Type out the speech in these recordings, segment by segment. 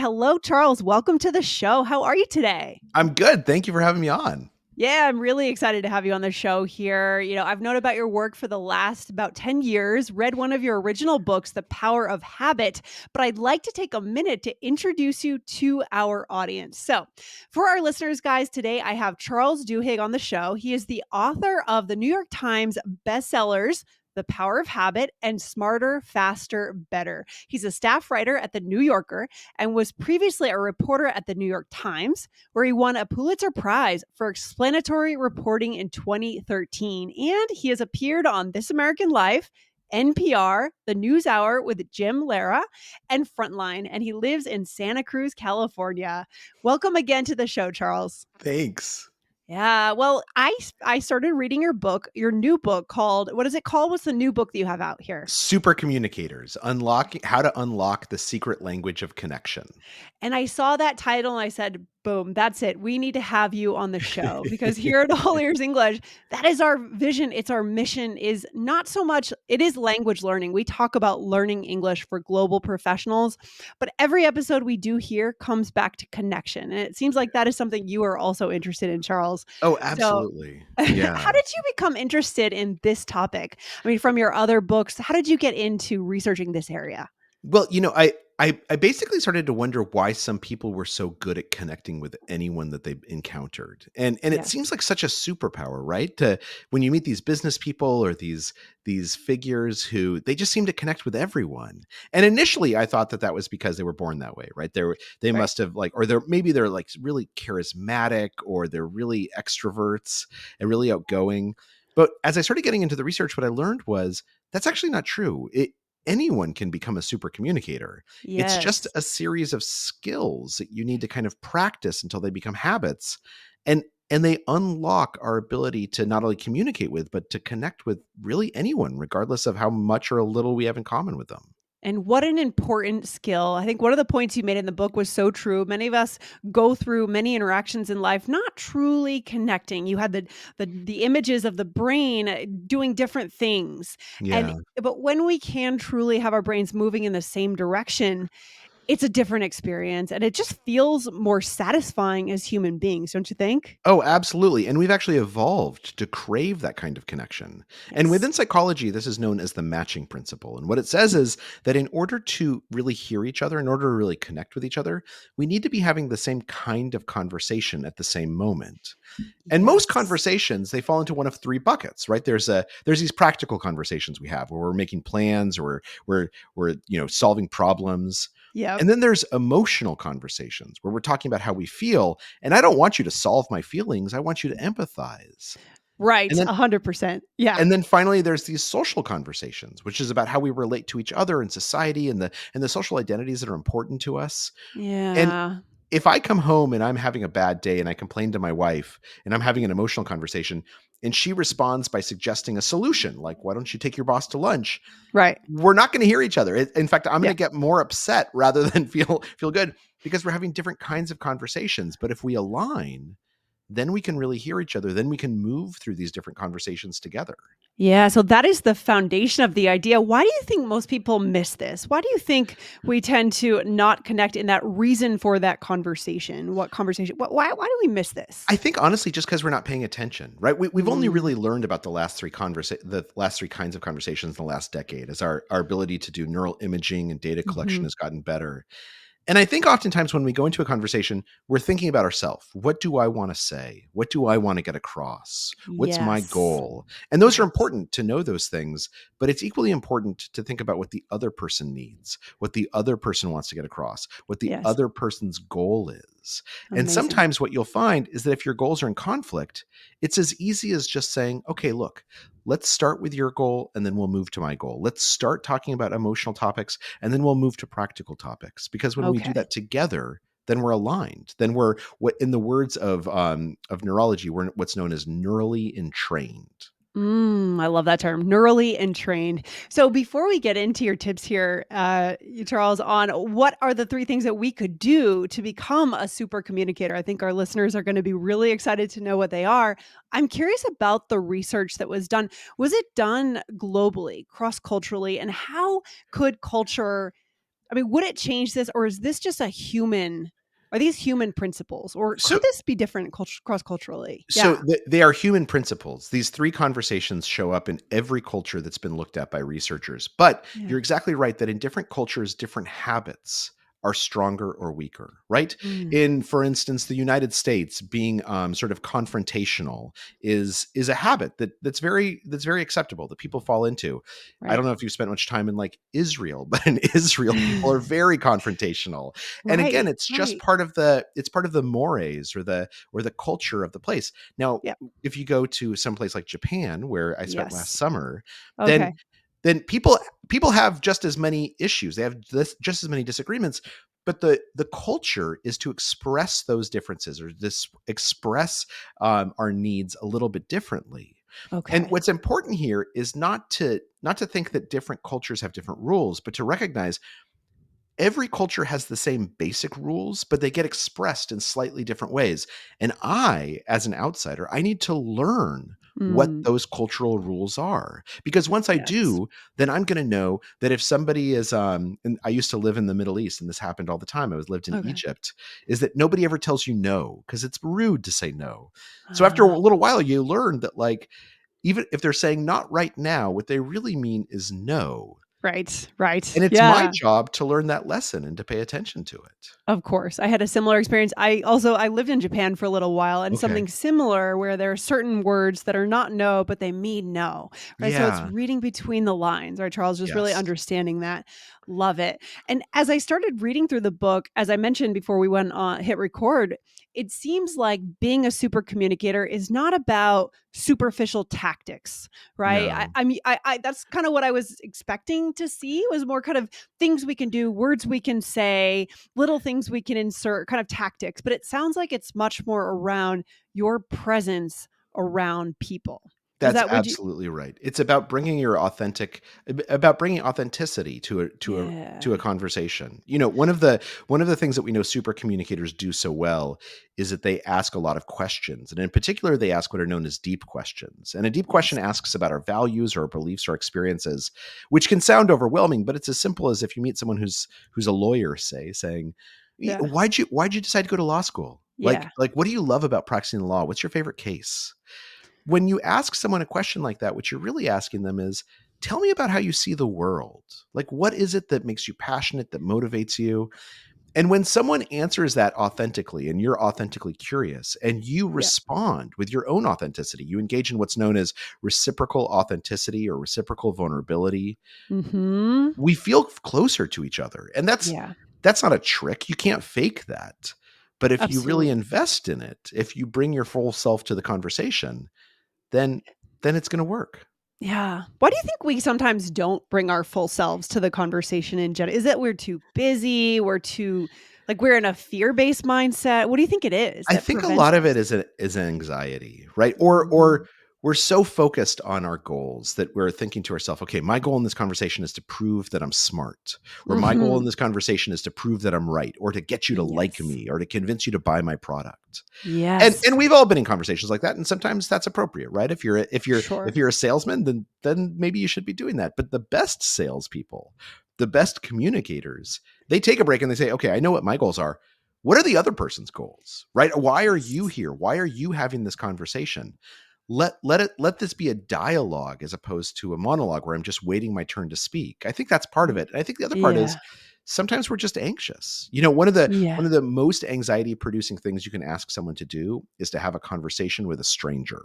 Hello, Charles. Welcome to the show. How are you today? I'm good. Thank you for having me on. Yeah, I'm really excited to have you on the show here. I've known about your work for the last about 10 years, read one of your original books, The Power of Habit, but I'd like to take a minute to introduce you to our audience. So, for our listeners, guys, today I have Charles Duhigg on the show. He is the author of the New York Times bestsellers, The Power of Habit and Smarter, Faster, Better. He's a staff writer at The New Yorker and was previously a reporter at The New York Times, where he won a Pulitzer Prize for explanatory reporting in 2013. And he has appeared on This American Life, NPR, The News Hour with Jim Lara, and Frontline. And he lives in Santa Cruz, California. Welcome again to the show, Charles. Thanks. Yeah, well, I started reading your new book called, what is it called? What's the new book that you have out here? Supercommunicators, unlocking how to unlock the secret language of connection. And I saw that title and I said, boom, that's it. We need to have you on the show because here at All Ears English, that is our vision. It's our mission is not so much, it is language learning. We talk about learning English for global professionals, but every episode we do here comes back to connection. And it seems like that is something you are also interested in, Charles. Oh, So absolutely. how did Yeah. you become interested in this topic? I mean, from your other books, how did you get into researching this area? Well, I basically started to wonder why some people were so good at connecting with anyone that they encountered. And it Yes. seems like such a superpower, right? To when you meet these business people or these figures who they just seem to connect with everyone. And initially I thought that was because they were born that way, right? They Right. must have like or they're like really charismatic or they're really extroverts and really outgoing. But as I started getting into the research, what I learned was that's actually not true. Anyone can become a super communicator. It's just Yes. a series of skills that you need to kind of practice until they become habits. And and they unlock our ability to not only communicate with, but to connect with really anyone, regardless of how much or a little we have in common with them. And what an important skill. I think one of the points you made in the book was so true. Many of us go through many interactions in life not truly connecting. You had the images of the brain doing different things. And Yeah. but when we can truly have our brains moving in the same direction, it's a different experience and it just feels more satisfying as human beings, don't you think? Oh, absolutely. And we've actually evolved to crave that kind of connection. And Yes. within psychology, this is known as the matching principle. And what it says is that in order to really hear each other, in order to really connect with each other, we need to be having the same kind of conversation at the same moment. And most Yes. conversations, they fall into one of three buckets, right? There's these practical conversations we have where we're making plans or we're solving problems. Yep. And then there's emotional conversations where we're talking about how we feel. And I don't want you to solve my feelings. I want you to empathize. Right. And then 100%. Yeah. and then finally there's these social conversations, which is about how we relate to each other in society and the social identities that are important to us. And Yeah. if I come home and I'm having a bad day and I complain to my wife and I'm having an emotional conversation and she responds by suggesting a solution, like, why don't you take your boss to lunch? Right. We're not going to hear each other. In fact, I'm going Yeah. to get more upset rather than feel good because we're having different kinds of conversations. But if we align, then we can really hear each other. Then we can move through these different conversations together. Yeah, so that is the foundation of the idea. Why do you think most people miss this? Why do you think we tend to not connect in that reason for that conversation? What conversation? Why do we miss this? I think honestly, just because we're not paying attention, right? We've only Mm, really learned about the last three kinds of conversations in the last decade as our ability to do neural imaging and data collection mhm. has gotten better. And I think oftentimes when we go into a conversation, we're thinking about ourselves. What do I want to say? What do I want to get across? What's my Yes. goal? And those are Yes. important to know those things, but it's equally important to think about what the other person needs, what the other person wants to get across, what the Yes. other person's goal is. And Amazing. sometimes what you'll find is that if your goals are in conflict, it's as easy as just saying, okay, look, let's start with your goal and then we'll move to my goal. Let's start talking about emotional topics and then we'll move to practical topics because when we do Okay. that together, then we're aligned. Then we're what in the words of neurology, we're what's known as neurally entrained. I love that term, neurally entrained. So before we get into your tips here, Charles, on what are the three things that we could do to become a super communicator, I think our listeners are going to be really excited to know what they are. I'm curious about the research that was done. Was it done globally, cross culturally, and how could culture I mean, would it change this, or is this just a human? Are these human principles, or So could this be different cross culturally? So Yeah. they are human principles. These three conversations show up in every culture that's been looked at by researchers. But Yeah. you're exactly right that in different cultures, different habits are stronger or weaker, right? Mm, In, for instance, the United States, being sort of confrontational is a habit that's very acceptable that people fall into. I right. don't know if you've spent much time in like Israel, but in Israel, people are very confrontational. And again, Right. Right. it's part of the mores or the culture of the place. Now, Yep. if you go to some place like Japan, where I spent last Yes. summer, then Okay. then people have just as many issues. They have just as many disagreements, but the culture is to express those differences or this express our needs a little bit differently. And Okay. what's important here is not to think that different cultures have different rules, but to recognize every culture has the same basic rules, but they get expressed in slightly different ways. And I, as an outsider, I need to learn what Mm, those cultural rules are. Because once I yes. do, then I'm going to know that if somebody is, and I used to live in the Middle East and this happened all the time. Lived in Okay. Egypt, is that nobody ever tells you no because it's rude to say no. So after Ah, a little while, you learn that like, even if they're saying not right now, what they really mean is no. right. Right. And it's my Yeah. job to learn that lesson and to pay attention to it. Of course. I had a similar experience. I lived in Japan for a little while, and Okay. something similar where there are certain words that are not no, but they mean no. Right? So it's Yeah. reading between the lines, right, Charles? Just really Yes. understanding that. Love it. And as I started reading through the book, as I mentioned before we went on hit record, it seems like being a super communicator is not about superficial tactics, right? I, No. I mean, I that's kind of what I was expecting to see was more kind of things we can do, words we can say, little things we can insert, kind of tactics, but it sounds like it's much more around your presence around people. Is That's that would you absolutely right. It's about bringing your about bringing authenticity to a Yeah. conversation. You know, one of the things that we know super communicators do so well is that they ask a lot of questions. And in particular, they ask what are known as deep questions. And a deep question Yes. asks about our values or our beliefs or experiences, which can sound overwhelming, but it's as simple as if you meet someone who's a lawyer, say, saying, Yeah. Why'd you decide to go to law school? Yeah. Like what do you love about practicing the law? What's your favorite case? When you ask someone a question like that, what you're really asking them is, tell me about how you see the world. Like, what is it that makes you passionate, that motivates you? And when someone answers that authentically and you're authentically curious and you Yeah. respond with your own authenticity, you engage in what's known as reciprocal authenticity or reciprocal vulnerability, Mhm. we feel closer to each other. And Yeah. that's not a trick. You can't fake that. But if you really Absolutely. invest in it, if you bring your full self to the conversation, then it's gonna work. Yeah. Why do you think we sometimes don't bring our full selves to the conversation in general? Is it we're too busy? We're too like we're in a fear-based mindset? What do you think it is I that think a prevents lot of us? it is anxiety, right? Or Mhm. we're so focused on our goals that we're thinking to ourselves, "Okay, my goal in this conversation is to prove that I'm smart," or "My goal in Mhm. this conversation is to prove that I'm right," or "to get you to like Yes. me," or "to convince you to buy my product." And Yes. we've all been in conversations like that, and sometimes that's appropriate, right? If Sure. you're a salesman, then maybe you should be doing that. But the best salespeople, the best communicators, they take a break and they say, "Okay, I know what my goals are. What are the other person's goals? Right? Why are you Yes. here? Why are you having this conversation? Let this be a dialogue as opposed to a monologue where I'm just waiting my turn to speak." I think that's part of Y it. And I think the other part is yeah. sometimes we're just anxious. You know, one Yeah. of the most anxiety producing things you can ask someone to do is to have a conversation with a stranger.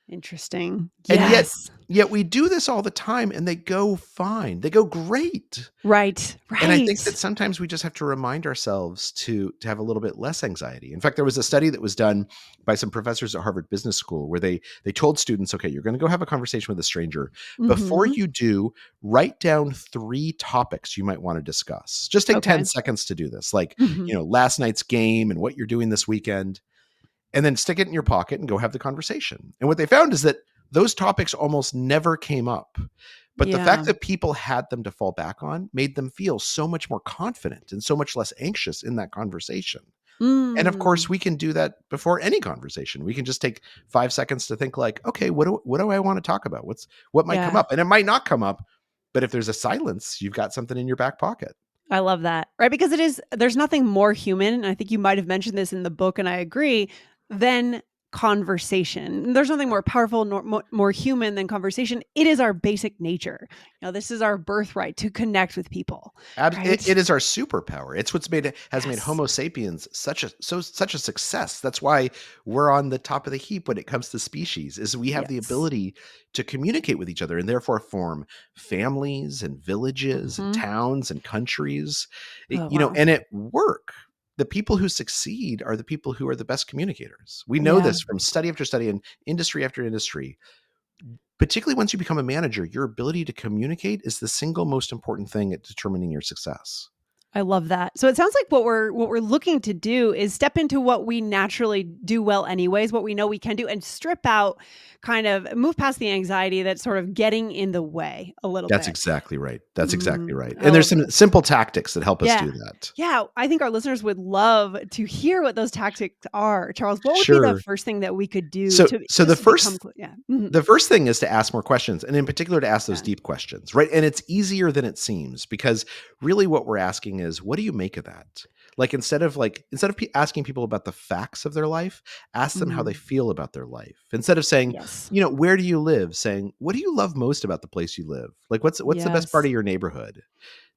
Interesting. And yet Yes. yet we do this all the time and they go fine. They go great. Right. And I think that Right. sometimes we just have to remind ourselves to have a little bit less anxiety. In fact, there was a study that was done by some professors at Harvard Business School where they told students, "Okay, you're going to go have a conversation with a stranger. Before Mhm. you do, write down 3 topics you might want to discuss. Just take Okay. 10 seconds to do this. Like, Mhm. last night's game and what you're doing this weekend, and then stick it in your pocket and go have the conversation." And what they found is that those topics almost never came up. But the fact Yeah. that people had them to fall back on made them feel so much more confident and so much less anxious in that conversation. And of course, Mm. we can do that before any conversation. We can just take 5 seconds to think like, "Okay, what do I want to talk about? What might come Yeah. up?" And it might not come up, but if there's a silence, you've got something in your back pocket. I love that. Right? Because there's nothing more human, and I think you might have mentioned this in the book, and I agree, than conversation. There's nothing more powerful nor more human than conversation. It is our basic nature. This is our birthright to connect with people, right? It is our superpower. It's what's made has made Yes. Homo sapiens such a success. That's why we're on the top of the heap when it comes to species. Is we have the Yes. ability to communicate with each other and therefore form families and villages and Mhm. towns and countries. Oh, wow. And at work, the people who succeed are the people who are the best communicators. We know Yeah. this from study after study and industry after industry. Particularly once you become a manager, your ability to communicate is the single most important thing at determining your success. I love that. So it sounds like what we're looking to do is step into what we naturally do well anyways, what we know we can do, and strip out, kind of move past the anxiety that's sort of getting in the way a little That's bit. exactly right. That's exactly right. I And there's love some this. simple tactics that help us Yeah. do that. Yeah, I think our listeners would love to hear what those tactics are. Charles, what would be the Sure. first thing that we could do So to so just become yeah. Mhm. the first thing is to ask more questions, and in particular to ask those Yeah. deep questions, right? And it's easier than it seems because really what we're asking is, what do you make of that? Instead of asking people about the facts of their life, ask them how they Mm. feel about their life. Instead of saying, Yes. where do you live? Saying, what do you love most about the place you live? Like what's the best part Yes. of your neighborhood?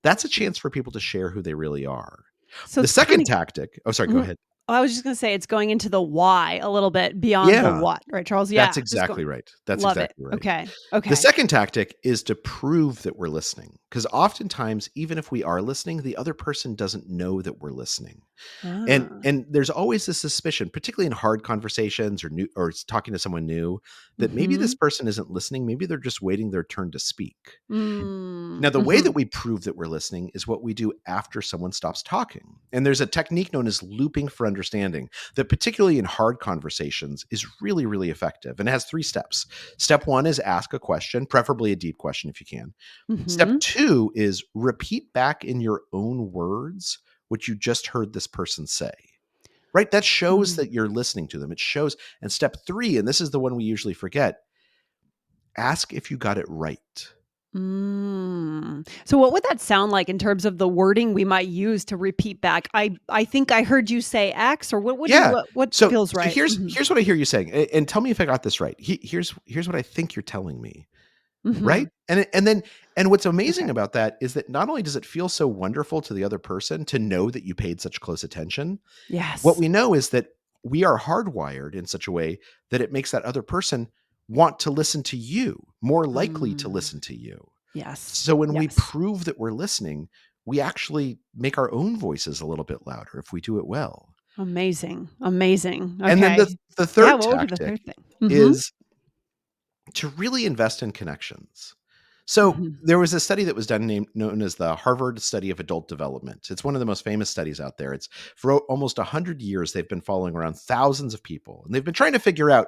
That's a Mm. chance for people to share who they really are. So The it's kind second of tactic, oh, sorry, go mhm. ahead. Oh, I was just gonna say it's going into the why a little bit beyond the Yeah, what, right, Charles? that's Yeah, just exactly going right. That's love it. exactly right. Okay. The Okay. second tactic is to prove that we're listening, because oftentimes, even if we are listening, the other person doesn't know that we're listening. And Ah. and there's always this suspicion, particularly in hard conversations or talking to someone new, that maybe this Mhm. person isn't listening. Maybe they're just waiting their turn to speak. Now, Mm. the way that Mhm. we prove that we're listening is what we do after someone stops talking. And there's a technique known as looping for understanding that, particularly in hard conversations, is really, really effective. And it has 3 steps. Step one is ask a question, preferably a deep question if you can. Step Mhm. two is repeat back in your own words what you just heard this person say. Right? That shows Mm. that you're listening to them. It shows. And step three, and this is the one we usually forget, ask if you got it right. Mm. So what would that sound like in terms of the wording we might use to repeat back? I think I heard you say X, or Yeah. what feels So right? here's Mhm. here's what I hear you saying, and tell me if I got this right. Here's what I think you're telling me, right? Mhm. And what's amazing Okay. about that is that not only does it feel so wonderful to the other person to know that you paid such close attention, what Yes. we know is that we are hardwired in such a way that it makes that other person want to listen to you, more likely to Mm. listen to you. Yes. So when we Yes. prove that we're listening, we actually make our own voices a little bit louder if we do it well. Amazing. Amazing. And then Okay. the Yeah, third what would be the tactic third thing? Mhm. is to really invest in connections. So Mhm. there was a study that was done known as the Harvard Study of Adult Development. It's one of the most famous studies out there. It's for almost 100 years they've been following around thousands of people, and they've been trying to figure out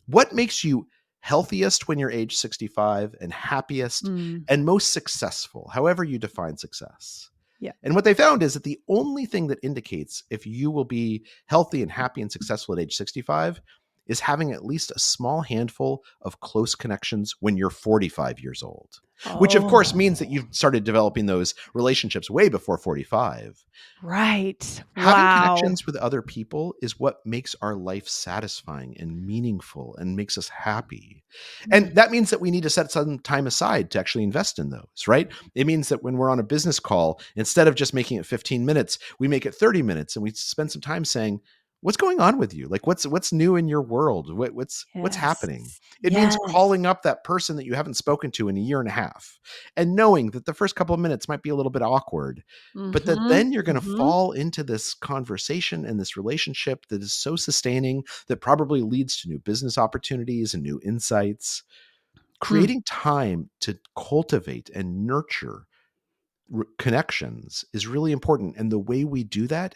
what makes you healthiest when you're age 65 and happiest Mm. and most successful, however you define success. Yeah. And what they found is that the only thing that indicates if you will be healthy and happy and successful at age 65 is having at least a small handful of close connections when you're 45 years old, which of course means that Oh, you've started developing those relationships way before 45. right. Having Wow. connections with other people is what makes our life satisfying and meaningful and makes us happy. And Mm. that means that we need to set some time aside to actually invest in those, right? It means that when we're on a business call, instead of just making it 15 minutes, we make it 30 minutes and we spend some time saying, what's going on with you? Like what's new in your world? What's Yes. happening? It means Yes. calling up that person that you haven't spoken to in a year and a half and knowing that the first couple of minutes might be a little bit awkward, but that Mhm. then you're going to Mhm. fall into this conversation and this relationship that is so sustaining that probably leads to new business opportunities and new insights. Mm. Creating time to cultivate and nurture connections is really important. And the way we do that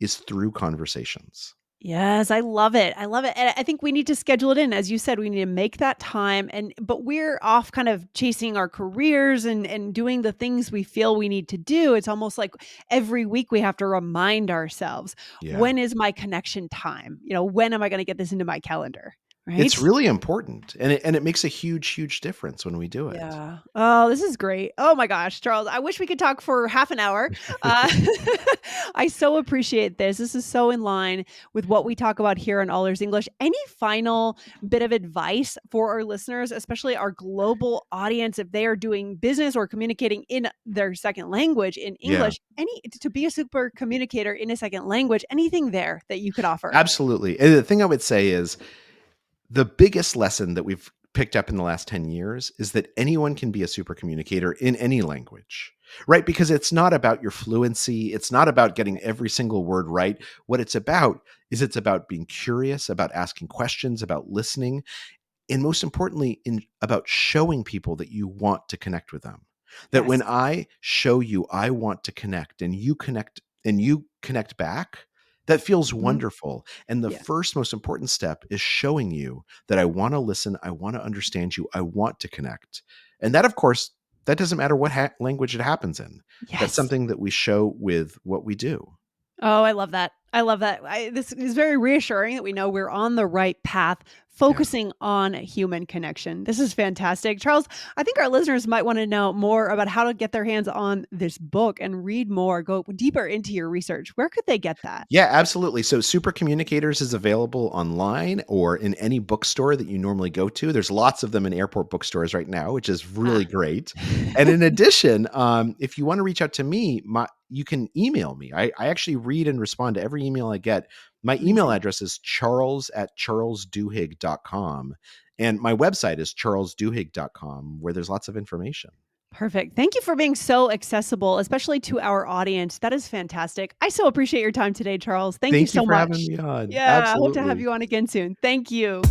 is through conversations. Yes, I love it. I love it. And I think we need to schedule it in. As you said, we need to make that time, but we're off kind of chasing our careers and doing the things we feel we need to do. It's almost like every week we have to remind ourselves, Yeah. when is my connection time? When am I going to get this into my calendar? It's right? really important, and it makes a huge, huge difference when we do it. Yeah. Oh, this is great. Oh my gosh, Charles, I wish we could talk for half an hour. Uh, I so appreciate this. This is so in line with what we talk about here on All Ears English. Any final bit of advice for our listeners, especially our global audience, if they are doing business or communicating in their second language in Yeah. English? Any to be a super communicator in a second language? Anything there that you could offer? Absolutely. And the thing I would say is the biggest lesson that we've picked up in the last 10 years is that anyone can be a super communicator in any language, right? Because it's not about your fluency. It's not about getting every single word right. What it's about is it's about being curious, about asking questions, about listening, and most importantly about showing people that you want to connect with them. That when Yes. I show you I want to connect and you connect back, that feels Mhm. wonderful. And the Yeah. first most important step is showing you that I want to listen, I want to understand you, I want to connect. And that, of course, that doesn't matter what language it happens in. That's Yes. something that we show with what we do. Oh, I love that. I love that. This is very reassuring that we know we're on the right path, Yeah. focusing on human connection. This is fantastic. Charles, I think our listeners might want to know more about how to get their hands on this book and read more, go deeper into your research. Where could they get that? Yeah, absolutely. So Supercommunicators is available online or in any bookstore that you normally go to. There's lots of them in airport bookstores right now, which is really Ah. great. And in addition, if you want to reach out to me, you can email me. I actually read and respond to every email I get. My email Amazing. address is charles@charlesduhigg.com. And my website is charlesduhigg.com, where there's lots of information. Perfect. Thank you for being so accessible, especially to our audience. That is fantastic. I so appreciate your time today, Charles. Thank you Thank you so for having much. me on. Yeah, I hope to have Absolutely. you on again soon. Thank you.